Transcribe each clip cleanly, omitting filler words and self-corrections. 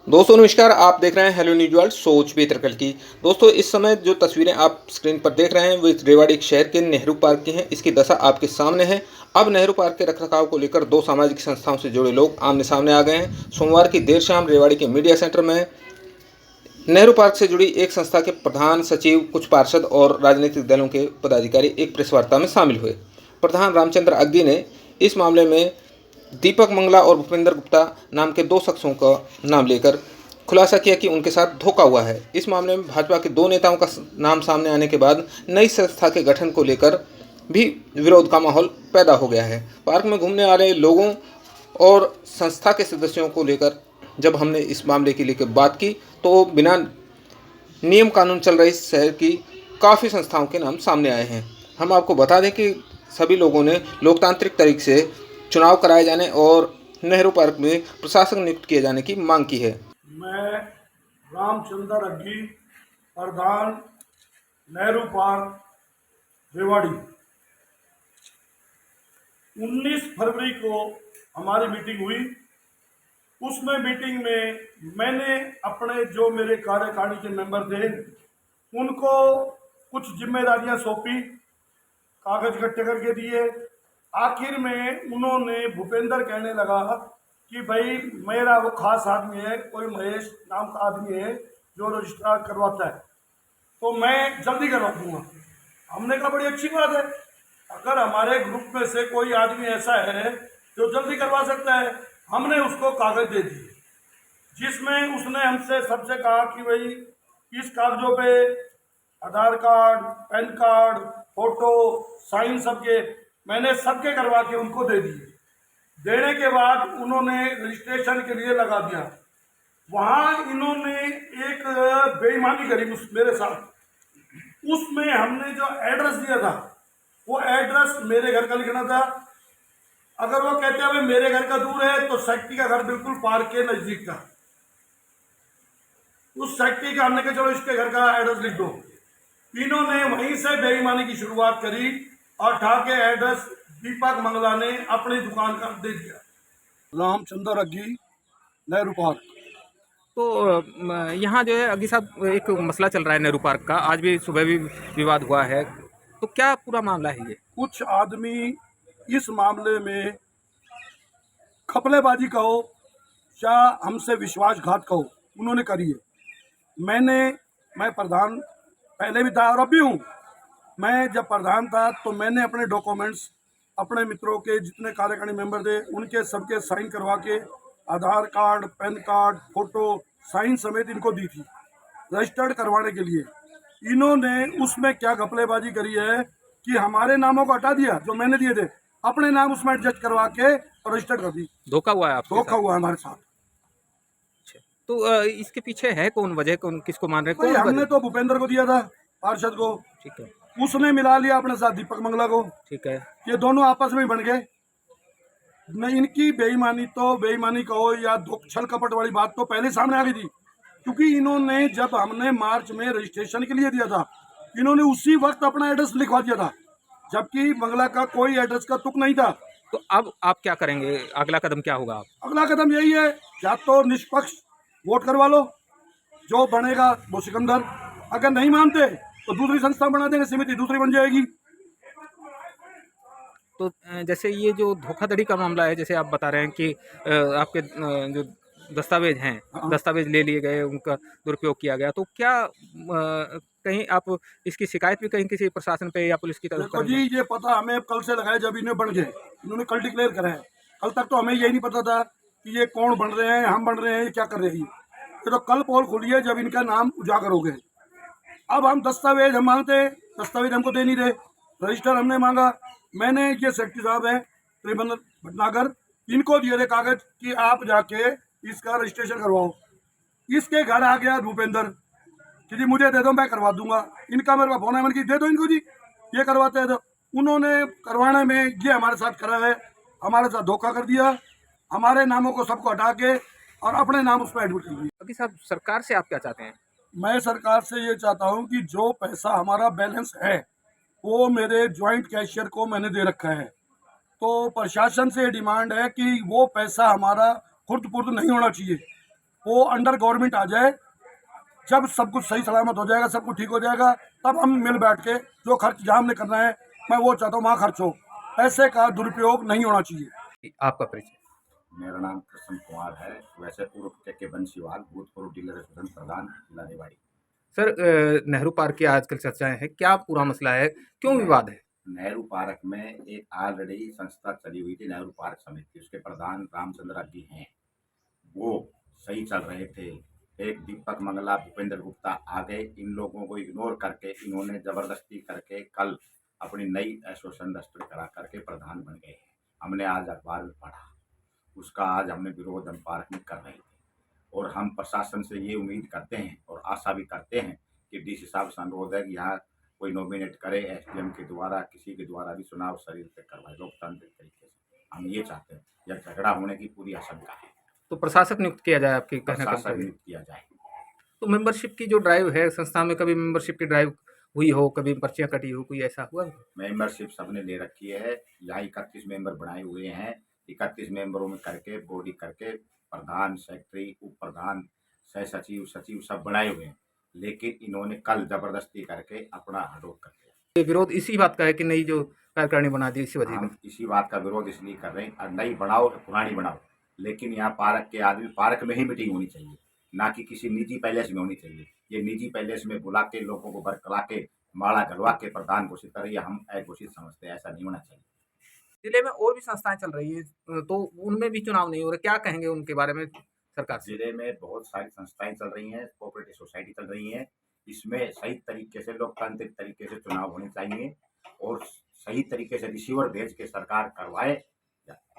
दोस्तों नमस्कार, आप देख रहे हैं हेलो न्यूज वर्ल्ड सोच बेहतर की। दोस्तों इस समय जो तस्वीरें आप स्क्रीन पर देख रहे हैं वो इस रेवाड़ी शहर के नेहरू पार्क की हैं। इसकी दशा आपके सामने है। अब नेहरू पार्क के रखरखाव को लेकर दो सामाजिक संस्थाओं से जुड़े लोग आमने सामने आ गए हैं। सोमवार की देर शाम रेवाड़ी के मीडिया सेंटर में नेहरू पार्क से जुड़ी एक संस्था के प्रधान सचिव, कुछ पार्षद और राजनीतिक दलों के पदाधिकारी एक प्रेस वार्ता में शामिल हुए। प्रधान रामचंद्र अग्गी ने इस मामले में दीपक मंगला और भूपेंद्र गुप्ता नाम के दो शख्सों का नाम लेकर खुलासा किया कि उनके साथ धोखा हुआ है। इस मामले में भाजपा के दो नेताओं का नाम सामने आने के बाद नई संस्था के गठन को लेकर भी विरोध का माहौल पैदा हो गया है। पार्क में घूमने आ रहे लोगों और संस्था के सदस्यों को लेकर जब हमने इस मामले के लेकर बात की तो बिना नियम कानून चल रही शहर की काफ़ी संस्थाओं के नाम सामने आए हैं। हम आपको बता दें कि सभी लोगों ने लोकतांत्रिक तरीके से चुनाव कराए जाने और नेहरू पार्क में प्रशासक नियुक्त किए जाने की मांग की है। मैं रामचंद्र अग्गी, प्रधान नेहरू पार्क रेवाड़ी। 19 फरवरी को हमारी मीटिंग हुई। उसमें मीटिंग में मैंने अपने जो मेरे कार्यकारिणी के मेंबर थे उनको कुछ जिम्मेदारियां सौंपी, कागज इकट्ठे करके दिए। आखिर में उन्होंने भूपेंद्र कहने लगा कि भाई मेरा वो खास आदमी है, कोई महेश नाम का आदमी है जो रजिस्ट्रार करवाता है, तो मैं जल्दी करवा दूंगा। हमने कहा बड़ी अच्छी बात है, अगर हमारे ग्रुप में से कोई आदमी ऐसा है जो जल्दी करवा सकता है। हमने उसको कागज दे दिए जिसमें उसने हमसे सबसे कहा कि भाई इस कागजों पे Aadhaar card, PAN card, photo, sign सबके मैंने सबके करवा के उनको दे दिए। देने के बाद उन्होंने रजिस्ट्रेशन के लिए लगा दिया। वहां इन्होंने एक बेईमानी करी मेरे साथ। उसमें हमने जो एड्रेस दिया था वो एड्रेस मेरे घर का लिखना था। अगर वो कहते हैं भाई मेरे घर का दूर है तो सेक्रेटरी का घर बिल्कुल पार्क के नजदीक था। उस सेक्रेटरी का हमने कहा चलो इसके घर का एड्रेस लिख दो। इन्होंने वहीं से बेईमानी की शुरुआत करी और ठाके एड्रेस दीपक मंगला ने अपनी दुकान का दे दिया। रामचंद्र अग्गी, नेहरू पार्क। तो यहाँ जो है अग्गी साहब एक मसला चल रहा है नेहरू पार्क का, आज भी सुबह भी विवाद हुआ है, तो क्या पूरा मामला है ये? कुछ आदमी इस मामले में खपलेबाजी कहो या हमसे विश्वासघात कहो, उन्होंने करी है। मैं प्रधान पहले भी था और अब भी हूँ। मैं जब प्रधान था तो मैंने अपने डॉक्यूमेंट्स अपने मित्रों के जितने कार्यकारिणी मेंबर थे उनके सबके साइन करवा के Aadhaar card, PAN card, photo, sign समेत इनको दी थी रजिस्टर्ड करवाने के लिए। इन्होंने उसमें क्या घपलेबाजी करी है कि हमारे नामों को हटा दिया जो मैंने दिए थे, अपने नाम उसमें एडजस्ट करवा के और रजिस्टर्ड कर दी। धोखा हुआ है आपके धोखा साथ? हुआ हमारे साथ। अच्छा। तो इसके पीछे है कौन, वजह कौन, किसको मान रहे हैं, भाई कौन हमने वजह? तो भूपेंद्र को दिया था, पार्षद को। ठीक है। उसने मिला लिया अपने साथ दीपक मंगला को। ठीक है। ये दोनों आपस में ही बन गए। न इनकी बेईमानी तो बेईमानी कहो या छल कपट वाली बात तो पहले सामने आ गई थी, क्योंकि इन्होंने जब हमने मार्च में रजिस्ट्रेशन के लिए दिया था इन्होंने उसी वक्त अपना एड्रेस लिखवा दिया था, जबकि मंगला का कोई एड्रेस का तुक नहीं था। तो अब आप क्या करेंगे, अगला कदम क्या होगा? आप अगला कदम यही है, या तो निष्पक्ष वोट करवा लो, जो बनेगा वो सिकंदर। अगर नहीं मानते तो दूसरी संस्था बना देंगे, समिति दूसरी बन जाएगी। तो जैसे ये जो धोखाधड़ी का मामला है, जैसे आप बता रहे हैं कि आपके जो दस्तावेज हैं, हाँ। दस्तावेज ले लिए गए, उनका दुरुपयोग किया गया, तो क्या कहीं आप इसकी शिकायत भी कहीं किसी प्रशासन पे या पुलिस की तरफ देखो जी, करेंगे? ये पता हमें कल से लगा है जब इन्हें बन गए। इन्होंने कल डिक्लेयर करा है। कल तक तो हमें यही नहीं पता था कि ये कौन बन रहे हैं, हम बन रहे हैं, ये क्या कर रहे हैं। ये तो कल पोल खुली है जब इनका नाम उजागर हो गए। अब हम दस्तावेज हम मांगते हैं, दस्तावेज हमको दे नहीं रहे। रजिस्टर हमने मांगा, मैंने ये सेक्रेटरी साहब है त्रिभंद्र भटनागर, इनको दिए थे कागज कि आप जाके इसका रजिस्ट्रेशन करवाओ। इसके घर आ गया भूपेंद्र कि जी मुझे दे दो, मैं करवा दूंगा। इनका मेरे पास फोन है, मैंने कि दे दो इनको जी, ये करवाते हैं। तो उन्होंने करवाने में ये हमारे साथ करा है, हमारे साथ धोखा कर दिया, हमारे नामों को सबको हटा के और अपने नाम उस पर एडमिट कर दिया। अभी साहब, सरकार से आप क्या चाहते हैं? मैं सरकार से ये चाहता हूँ कि जो पैसा हमारा बैलेंस है वो मेरे ज्वाइंट कैशियर को मैंने दे रखा है, तो प्रशासन से डिमांड है कि वो पैसा हमारा खुर्द पुर्द नहीं होना चाहिए। वो अंडर गवर्नमेंट आ जाए। जब सब कुछ सही सलामत हो जाएगा, सब कुछ ठीक हो जाएगा, तब हम मिल बैठ के जो खर्च जहाँ हमने करना है, मैं वो चाहता हूँ वहाँ खर्च हो। पैसे का दुरुपयोग नहीं होना चाहिए। आपका परिचय। मेरा नाम कृष्ण कुमार है। वैसे पूर्व के बंसीवाल भूतपूर्व डीलर एसोसिएशन प्रधान जिला रेवाड़ी। सर, नेहरू पार्क की आजकल चर्चाएं हैं, क्या पूरा मसला है, क्यों विवाद है? नेहरू पार्क में एक ऑलरेडी संस्था चली हुई थी, नेहरू पार्क समिति, उसके प्रधान रामचंद्र अग्गी हैं। वो सही चल रहे थे। एक दीपक मंगला, भूपेंद्र गुप्ता आ गए। इन लोगों को इग्नोर करके इन्होंने जबरदस्ती करके कल अपनी नई एसोसिएशन रजिस्टर करा करके प्रधान बन गए हैं। हमने आज अखबार में पढ़ा, उसका आज हमने विरोध हम पार्क में कर रहे थे। और हम प्रशासन से ये उम्मीद करते हैं और आशा भी करते हैं कि डीसी साहब से अनुरोध है कि यहाँ कोई नॉमिनेट करे, एसडीएम के द्वारा, किसी के द्वारा भी चुनाव शरीर पे करवाए लोकतांत्रिक तरीके से। हम ये चाहते हैं, यह झगड़ा होने की पूरी आशंका है, तो प्रशासक नियुक्त किया जाए, आपके कहने का प्रशासन मतलब है। नियुक्त किया जाए। तो मेंबरशिप की जो ड्राइव है संस्था में, कभी मेंबरशिप की ड्राइव हुई हो, कभी पर्चियां कटी हो, कोई ऐसा हुआ? मेंबरशिप सबने ले रखी है। यहाँ 31 मेंबर बनाए हुए हैं। 31 मेंबरों में करके बॉडी करके प्रधान, सेक्रेटरी, उप प्रधान, सह सचिव, सचिव सब बनाए हुए हैं। लेकिन इन्होंने कल जबरदस्ती करके अपना हटोक कर दिया। ये विरोध इसी बात का है कि नई जो कार्यकारिणी बना दी, इसी वजह हम का? इसी बात का विरोध इसलिए कर रहे हैं, और नई बनाओ पुरानी बनाओ, लेकिन यहाँ पार्क के आदमी पार्क में ही मीटिंग होनी चाहिए, ना कि किसी निजी पैलेस में होनी चाहिए। ये निजी पैलेस में बुला के लोगों को बरकला के माला गलवा के प्रधान घोषित करे, ये हम अघोषित समझते हैं। ऐसा नहीं होना चाहिए। जिले में और भी संस्थाएं चल रही है, तो उनमें भी चुनाव नहीं हो रहे, क्या कहेंगे उनके बारे में सरकार से? जिले में बहुत सारी संस्थाएं चल रही हैं, कोऑपरेटिव सोसाइटी चल रही हैं। इसमें सही तरीके से लोकतांत्रिक तरीके से चुनाव होने चाहिए और सही तरीके से रिसीवर भेज के सरकार करवाए।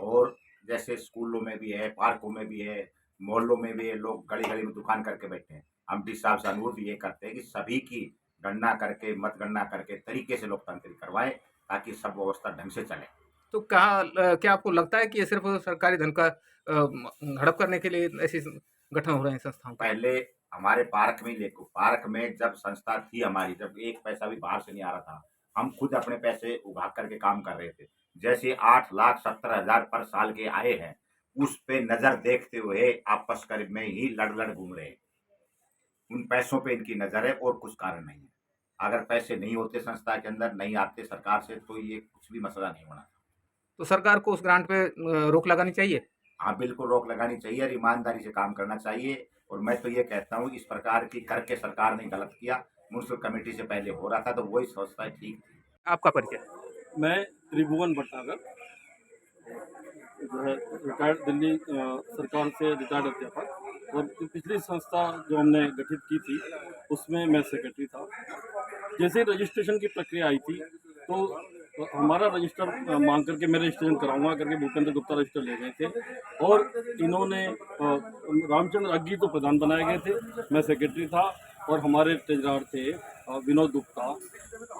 और जैसे स्कूलों में भी है, पार्कों में भी है, मोहल्लों में भी है, लोग गली गली में दुकान करके बैठे हैं। हम डी साहब से अनुरोध ये करते हैं कि सभी की गणना करके, मतगणना करके तरीके से लोकतांत्रिक करवाए, ताकि सब व्यवस्था ढंग से चले। तो क्या आपको लगता है कि ये सिर्फ सरकारी धन का हड़प करने के लिए ऐसे गठन हो रहे हैं संस्थाओं का? पहले हमारे पार्क में देखो, पार्क में जब संस्था थी हमारी, जब एक पैसा भी बाहर से नहीं आ रहा था, हम खुद अपने पैसे उगा करके काम कर रहे थे। जैसे 8,70,000 पर साल के आए हैं, उस पे नजर देखते हुए आपस कर में ही लड़ लड़ घूम रहे हैं। उन पैसों पे इनकी नजर है और कुछ कारण नहीं है। अगर पैसे नहीं होते संस्था के अंदर, नहीं आते सरकार से, तो ये कुछ भी मसला नहीं होना। तो सरकार को उस ग्रांट पे रोक लगानी चाहिए। हाँ, बिल्कुल रोक लगानी चाहिए और ईमानदारी से काम करना चाहिए। और मैं तो ये कहता हूँ, इस प्रकार की करके सरकार ने गलत किया। म्युनिसिपल कमेटी से पहले हो रहा था तो वही व्यवस्था ठीक थी। आपका परिचय। मैं त्रिभुवन भटनागर, जो है रिटायर्ड दिल्ली सरकार से रिटायर्ड अध्यापक, और जो पिछली संस्था जो हमने गठित की थी उसमें मैं सेक्रेटरी था। जैसे रजिस्ट्रेशन की प्रक्रिया आई थी तो हमारा रजिस्टर मांग करके मैं रजिस्ट्रेशन कराऊंगा करके भूपेंद्र गुप्ता रजिस्टर ले गए थे, और इन्होंने रामचंद्र अग्गी तो प्रधान बनाए गए थे, मैं सेक्रेटरी था, और हमारे ट्रेजरर थे विनोद गुप्ता।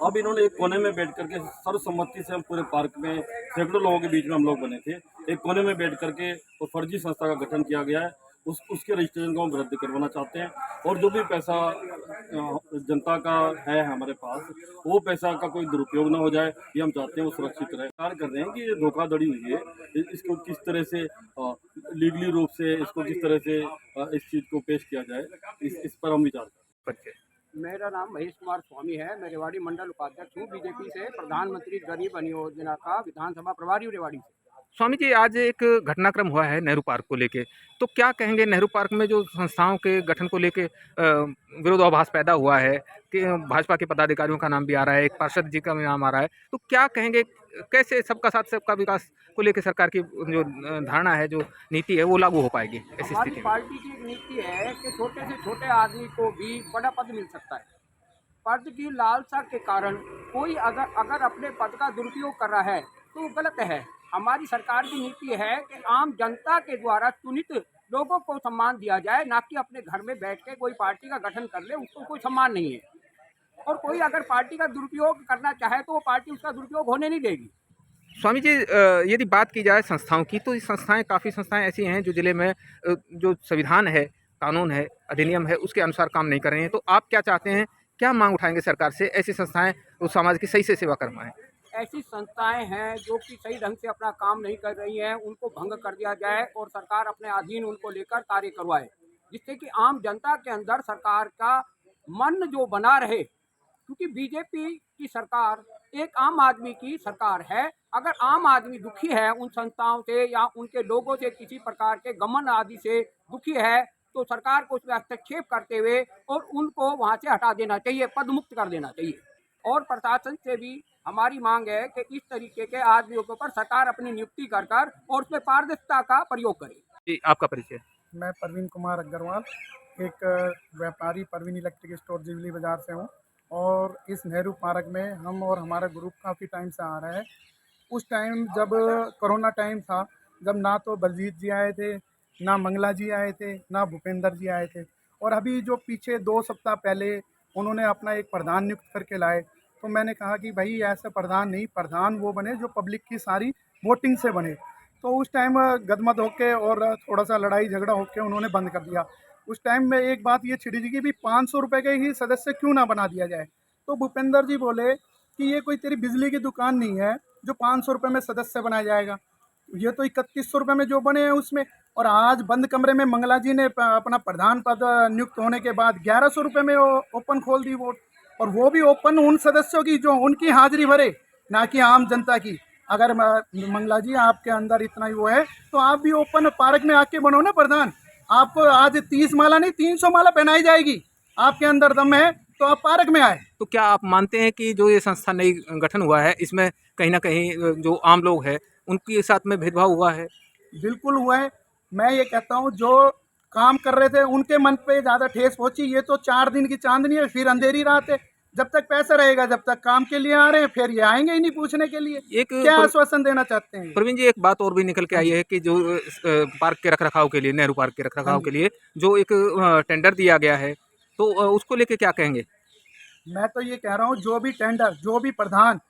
अब इन्होंने एक कोने में बैठ करके सर्वसम्मति से, हम पूरे पार्क में सैकड़ों लोगों के बीच में हम लोग बने थे, एक कोने में बैठ करके वो फर्जी संस्था का गठन किया गया है। उसके रजिस्ट्रेशन को हम रद्द करवाना चाहते हैं, और जो भी पैसा जनता का है हमारे पास, वो पैसा का कोई दुरुपयोग ना हो जाए, ये हम चाहते हैं, वो सुरक्षित रहे। कार्य कर रहे हैं कि ये धोखाधड़ी हुई है, इसको किस तरह से लीगली रूप से इसको किस तरह से इस चीज़ को पेश किया जाए, इस पर हम विचार करें। परिचय। मेरा नाम महेश कुमार स्वामी है। मैं रेवाड़ी मंडल उपाध्यक्ष हूँ बीजेपी से, प्रधानमंत्री गरीब अन्य योजना का विधानसभा प्रभारी हूँ रेवाड़ी से। स्वामी जी, आज एक घटनाक्रम हुआ है नेहरू पार्क को लेके, तो क्या कहेंगे नेहरू पार्क में जो संस्थाओं के गठन को लेके विरोधाभास पैदा हुआ है कि भाजपा के पदाधिकारियों का नाम भी आ रहा है, एक पार्षद जी का भी नाम आ रहा है, तो क्या कहेंगे, कैसे सबका साथ सबका विकास को लेके सरकार की जो धारणा है, जो नीति है, वो लागू हो पाएगी ऐसी हमारी स्थिति में? पार्टी की एक नीति है कि छोटे से छोटे आदमी को भी बड़ा पद मिल सकता है। पद की लालसा के कारण कोई अगर अपने पद का दुरुपयोग कर रहा है तो वो गलत है। हमारी सरकार की नीति है कि आम जनता के द्वारा चुनित लोगों को सम्मान दिया जाए, ना कि अपने घर में बैठ के कोई पार्टी का गठन कर ले, उसको कोई सम्मान नहीं है। और कोई अगर पार्टी का दुरुपयोग करना चाहे तो वो पार्टी उसका दुरुपयोग होने नहीं देगी। स्वामी जी, यदि बात की जाए संस्थाओं की, तो ये संस्थाएं, काफ़ी संस्थाएं ऐसी हैं जो जिले में जो संविधान है, कानून है, अधिनियम है, उसके अनुसार काम नहीं कर रही हैं, तो आप क्या चाहते हैं, क्या मांग उठाएंगे सरकार से, ऐसी संस्थाएं उस समाज की सही से सेवा करवाएं? ऐसी संस्थाएं हैं जो कि सही ढंग से अपना काम नहीं कर रही हैं, उनको भंग कर दिया जाए और सरकार अपने अधीन उनको लेकर कार्य करवाए। जिससे कि आम जनता के अंदर सरकार का मन जो बना रहे, क्योंकि बीजेपी की सरकार एक आम आदमी की सरकार है। अगर आम आदमी दुखी है उन संस्थाओं से या उनके लोगों से किसी प्रकार के गमन आदि से दुखी है, तो सरकार को उसमें हस्तक्षेप करते हुए और उनको वहां से हटा देना चाहिए, पद मुक्त कर देना चाहिए। और प्रशासन से भी हमारी मांग है कि इस तरीके के आदमियों के ऊपर सरकार अपनी नियुक्ति कर कर और उसमें पारदर्शिता का प्रयोग करे। जी, आपका परिचय। मैं परवीन कुमार अग्रवाल, एक व्यापारी परवीन इलेक्ट्रिक स्टोर जुबली बाज़ार से हूँ। और इस नेहरू पार्क में हम और हमारा ग्रुप काफ़ी टाइम से आ रहा है। उस टाइम जब कोरोना टाइम था, जब ना तो बलजीत जी आए थे, ना मंगला जी आए थे, ना भूपेंद्र जी आए थे। और अभी जो पीछे 2 सप्ताह पहले उन्होंने अपना एक प्रधान नियुक्त करके लाए, तो मैंने कहा कि भाई ऐसा प्रधान नहीं, प्रधान वो बने जो पब्लिक की सारी वोटिंग से बने। तो उस टाइम गदमद होके और थोड़ा सा लड़ाई झगड़ा होके उन्होंने बंद कर दिया। उस टाइम में एक बात ये छिड़ी थी कि भी 500 रुपये के ही सदस्य क्यों ना बना दिया जाए। तो भूपेंद्र जी बोले कि ये कोई तेरी बिजली की दुकान नहीं है जो 500 रुपये में सदस्य बनाया जाएगा, ये तो 3100 रुपये में जो बने हैं उसमें। और आज बंद कमरे में मंगला जी ने अपना प्रधान पद नियुक्त होने के बाद 1100 रुपये में ओपन खोल दी वोट, और वो भी ओपन उन सदस्यों की जो उनकी हाजिरी भरे, ना कि आम जनता की। अगर मंगला जी आपके अंदर इतना ही वो है तो आप भी ओपन पार्क में आके बनो ना प्रधान। आपको आज 30 माला नहीं 300 माला पहनाई जाएगी, आपके अंदर दम है तो आप पार्क में आए। तो क्या आप मानते हैं कि जो ये संस्था नई गठन हुआ है, इसमें कहीं ना कहीं जो आम लोग हैं उनके साथ में भेदभाव हुआ है? बिल्कुल हुआ है। मैं ये कहता हूँ जो काम कर रहे थे उनके मन पे ज़्यादा ठेस पहुंची। ये तो 4 दिन की चांदनी है, फिर अंधेरी रात है। जब तक पैसा रहेगा, जब तक काम के लिए आ रहे हैं, फिर ये आएंगे ही नहीं पूछने के लिए। एक क्या आश्वासन देना चाहते हैं? प्रवीण जी, एक बात और भी निकल के आई है कि जो पार्क के रखरखाव के लिए, नेहरू पार्क के रखरखाव के लिए जो एक टेंडर दिया गया है, तो उसको लेके क्या कहेंगे? मैं तो ये कह रहा हूँ जो भी टेंडर, जो भी प्रधान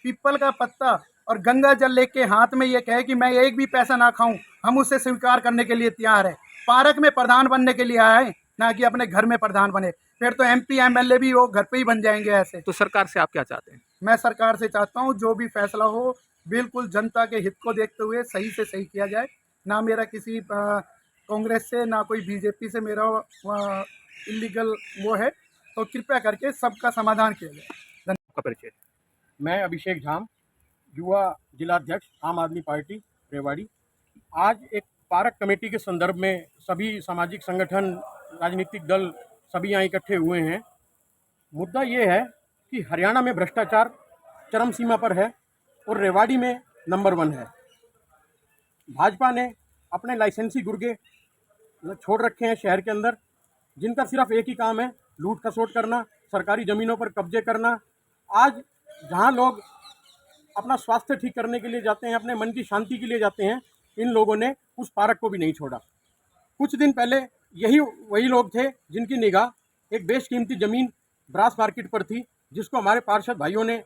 पीपल का पत्ता और गंगा जल लेके हाथ में ये कहे कि मैं एक भी पैसा ना खाऊं, हम उसे स्वीकार करने के लिए तैयार है। पार्क में प्रधान बनने के लिए आए, ना कि अपने घर में प्रधान बने। फिर तो MP MLA भी वो घर पे ही बन जाएंगे ऐसे। तो सरकार से आप क्या चाहते हैं? मैं सरकार से चाहता हूँ जो भी फैसला हो बिल्कुल जनता के हित को देखते हुए सही से सही किया जाए। ना मेरा किसी कांग्रेस से, ना कोई BJP से मेरा इलीगल वो है, तो कृपया करके सबका समाधान किया जाए। आपका परिचय। मैं अभिषेक झाम, युवा जिलाध्यक्ष आम आदमी पार्टी रेवाड़ी। आज एक पार्क कमेटी के संदर्भ में सभी सामाजिक संगठन, राजनीतिक दल सभी यहाँ इकट्ठे हुए हैं। मुद्दा ये है कि हरियाणा में भ्रष्टाचार चरम सीमा पर है और रेवाड़ी में नंबर 1 है। भाजपा ने अपने लाइसेंसी गुर्गे छोड़ रखे हैं शहर के अंदर, जिनका सिर्फ एक ही काम है, लूट खसोट करना, सरकारी ज़मीनों पर कब्जे करना। आज जहाँ लोग अपना स्वास्थ्य ठीक करने के लिए जाते हैं, अपने मन की शांति के लिए जाते हैं, इन लोगों ने उस पार्क को भी नहीं छोड़ा। कुछ दिन पहले वही लोग थे जिनकी निगाह एक बेशकीमती ज़मीन ब्रास मार्केट पर थी, जिसको हमारे पार्षद भाइयों ने,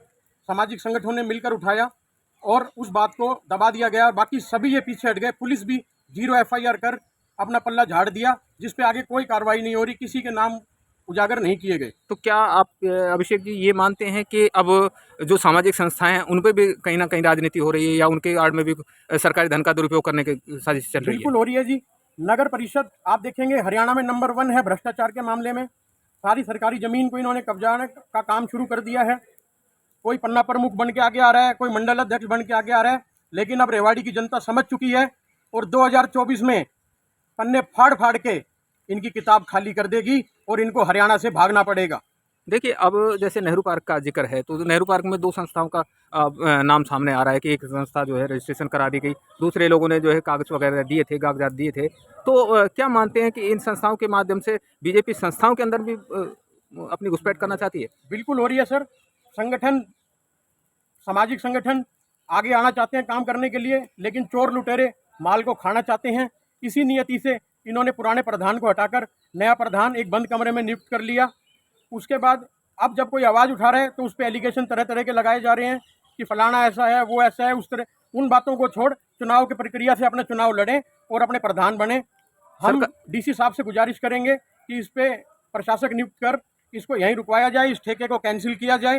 सामाजिक संगठनों ने मिलकर उठाया और उस बात को दबा दिया गया। बाकी सभी ये पीछे हट गए। पुलिस भी 0 FIR कर अपना पल्ला झाड़ दिया, जिस पे आगे कोई कार्रवाई नहीं हो रही, किसी के नाम उजागर नहीं किए गए। तो क्या आप अभिषेक जी ये मानते हैं कि अब जो सामाजिक संस्थाएं हैं उन पर भी कहीं ना कहीं राजनीति हो रही है, या उनके आड़ में भी सरकारी धन का दुरुपयोग करने की साजिश चल रही है? बिल्कुल हो रही है जी। नगर परिषद आप देखेंगे हरियाणा में नंबर 1 है भ्रष्टाचार के मामले में। सारी सरकारी ज़मीन को इन्होंने कब्जाने का काम शुरू कर दिया है। कोई पन्ना प्रमुख बन के आगे आ रहा है, कोई मंडल अध्यक्ष बन के आगे आ रहा है, लेकिन अब रेवाड़ी की जनता समझ चुकी है और 2024 में पन्ने फाड़ फाड़ के इनकी किताब खाली कर देगी और इनको हरियाणा से भागना पड़ेगा। देखिए, अब जैसे नेहरू पार्क का जिक्र है, तो नेहरू पार्क में 2 संस्थाओं का नाम सामने आ रहा है कि एक संस्था जो है रजिस्ट्रेशन करा दी गई, दूसरे लोगों ने जो है कागज़ वगैरह दिए थे, कागजात दिए थे। तो क्या मानते हैं कि इन संस्थाओं के माध्यम से बीजेपी संस्थाओं के अंदर भी अपनी घुसपैठ करना चाहती है? बिल्कुल हो रही है सर। संगठन, सामाजिक संगठन आगे आना चाहते हैं काम करने के लिए, लेकिन चोर लुटेरे माल को खाना चाहते हैं। इसी नियति से इन्होंने पुराने प्रधान को हटाकर नया प्रधान एक बंद कमरे में नियुक्त कर लिया। उसके बाद अब जब कोई आवाज़ उठा रहे हैं तो उस पर एलिगेशन तरह तरह के लगाए जा रहे हैं कि फलाना ऐसा है, वो ऐसा है, उस तरह। उन बातों को छोड़ चुनाव की प्रक्रिया से अपना चुनाव लड़ें और अपने प्रधान बने। हम DC साहब से गुजारिश करेंगे कि इस पे प्रशासक नियुक्त कर इसको यहीं रुकवाया जाए, इस ठेके को कैंसिल किया जाए